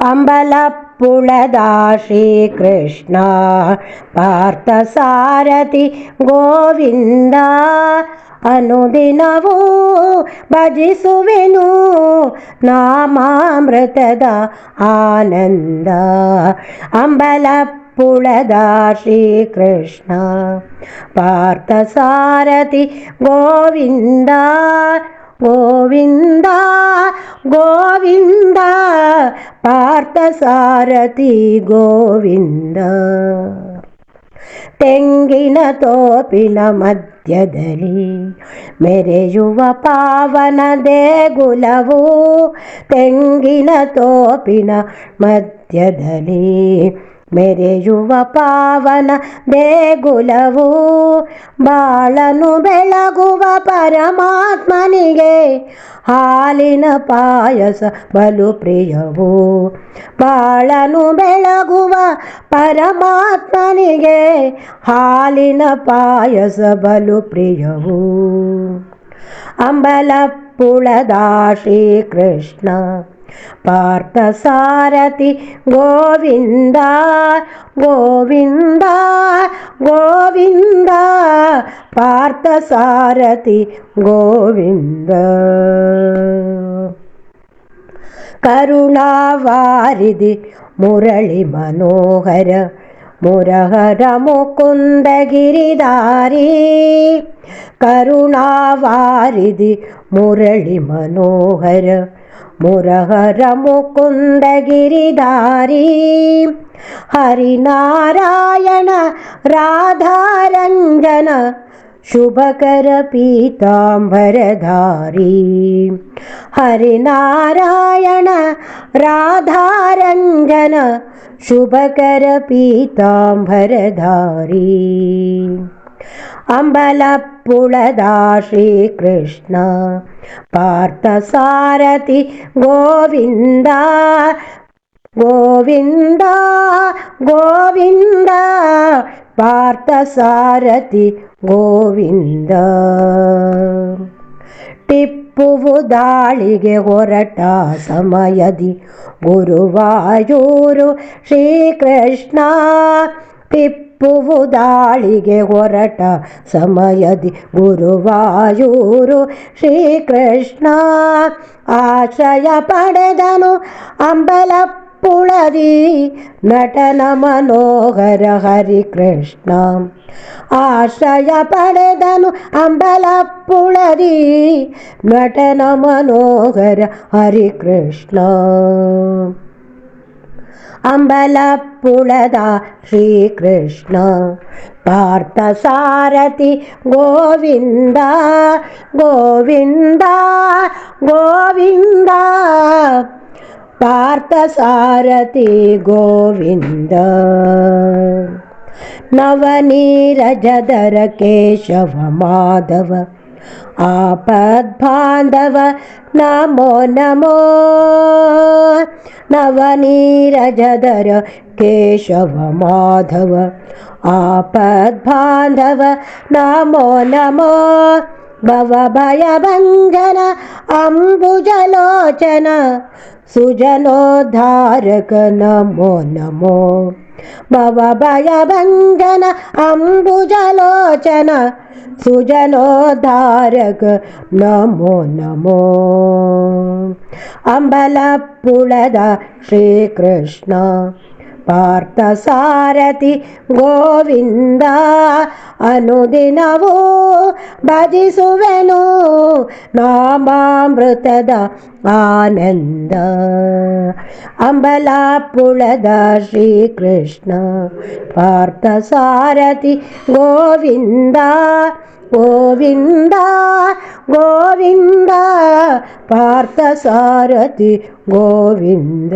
ಅಂಬಲಪ್ಪುಳದ ಶ್ರೀಕೃಷ್ಣ ಪಾರ್ಥಸಾರಥಿ ಗೋವಿಂದ ಅನುದಿನವೂ ಭಜಿಸುವೆನು ನಾಮಾಮೃತದ ಆನಂದ. ಅಂಬಲಪ್ಪುಳದ ಶ್ರೀಕೃಷ್ಣ ಪಾರ್ಥಸಾರಥಿ ಗೋವಿಂದ ಗೋವಿಂದ ಗೋವಿಂದ ಪಾರ್ಥಸಾರಥಿ ಗೋವಿಂದ. ತೆಂಗಿನ ತೋಪಿನ ಮಧ್ಯದಲ್ಲಿ ಮೆರೆಯುವ ಪಾವನ ದೇಗುಲವು, ತೆಂಗಿನ ತೋಪಿನ ಮಧ್ಯದಲ್ಲಿ ಮೆರೆಯುವ ಪಾವನ ದೇಗುಲವು, ಬಾಳನು ಬೆಳಗುವ ಪರಮಾತ್ಮನಿಗೆ ಹಾಲಿನ ಪಾಯಸ ಬಲು ಪ್ರಿಯವು. ಬಾಳನು ಬೆಳಗುವ ಪರಮಾತ್ಮನಿಗೆ ಹಾಲಿನ ಪಾಯಸ ಬಲು ಪ್ರಿಯವು. ಅಂಬಲಪ್ಪುಳದ ಶ್ರೀಕೃಷ್ಣ ಪಾರ್ಥಸಾರಥಿ ಗೋವಿಂದ ಗೋವಿಂದ ಗೋವಿಂದ ಪಾರ್ಥಸಾರಥಿ ಗೋವಿಂದ. ಕರುಣಾವಾರಿಧಿ ಮುರಳಿ ಮನೋಹರ ಮುರಹರ ಮುಕುಂದ ಗಿರಿಧಾರಿ, ಕರುಣಾವಾರಿಧಿ ಮುರಳಿ ಮನೋಹರ ಮುರಹರ ಮುಕುಂದ ಗಿರಿಧಾರಿ, ಹರಿನಾರಾಯಣ ರಾಧಾರಂಜನ ಶುಭಕರ ಪೀತಾಂಬರಧಾರಿ, ಹರಿನಾರಾಯಣ ರಾಧಾರಂಜನ ಶುಭಕರ ಪೀತಾಂಬರಧಾರಿ. ಅಂಬಲಪ್ಪುಳದ ಶ್ರೀಕೃಷ್ಣ ಪಾರ್ಥಸಾರಥಿ ಗೋವಿಂದ ಗೋವಿಂದ ಗೋವಿಂದ ಪಾರ್ಥಸಾರಥಿ ಗೋವಿಂದ. ಟಿಪ್ಪುವು ದಾಳಿಗೆ ಹೊರಟ ಸಮಯದಿ ಗುರುವಾಯೂರು ಶ್ರೀಕೃಷ್ಣ, ಟಿಪ್ಪುವು ದಾಳಿಗೆ ಹೊರಟ ಸಮಯದಿ ಗುರುವಾಯೂರು ಶ್ರೀಕೃಷ್ಣ, ಆಶ್ರಯ ಪಡೆದನು ಅಂಬಲಪ್ಪುಳದಿ ನಟನ ಮನೋಹರ ಹರಿಕೃಷ್ಣ, ಆಶ್ರಯ ಪಡೆದನು ಅಂಬಲಪ್ಪುಳದಿ ನಟನ ಮನೋಹರ ಹರಿಕೃಷ್ಣ. ಅಂಬಲಪ್ಪುಳದ ಶ್ರೀಕೃಷ್ಣ ಪಾರ್ಥಸಾರಥಿ ಗೋವಿಂದ ಗೋವಿಂದ ಗೋವಿಂದ ಪಾರ್ಥಸಾರಥಿ ಗೋವಿಂದ. ನವನೀರಜಧರ ಕೇಶವ ಮಾಧವ ಆಪದ್ಬಾಂಧವ ನಮೋ ನಮೋ, ನವನೀರಜಧರ ಕೇಶವ ಮಾಧವ ಆಪದ್ಬಾಂಧವ ನಮೋ ನಮೋ, ಭವಭಯಭಂಜನ ಅಂಬುಜಲೋಚನ ಸುಜನೋದ್ಧಾರಕ ನಮೋ ನಮೋ, ಭವಭಯಭಂಜನ ಅಂಬುಜಲೋಚನ ಸುಜನೋದ್ಧಾರಕ ನಮೋ ನಮೋ. ಅಂಬಲಪ್ಪುಳದ ಶ್ರೀಕೃಷ್ಣ ಪಾರ್ಥಸಾರಥಿ ಗೋವಿಂದ ಅನುದಿನವೂ ಭಜಿಸುವೆನು ನಾಮಾಮೃತದ ಆನಂದ. ಅಂಬಲಪ್ಪುಳದ ಶ್ರೀಕೃಷ್ಣ ಪಾರ್ಥಸಾರಥಿ ಗೋವಿಂದ ಗೋವಿಂದ ಗೋವಿಂದ ಪಾರ್ಥಸಾರಥಿ ಗೋವಿಂದ.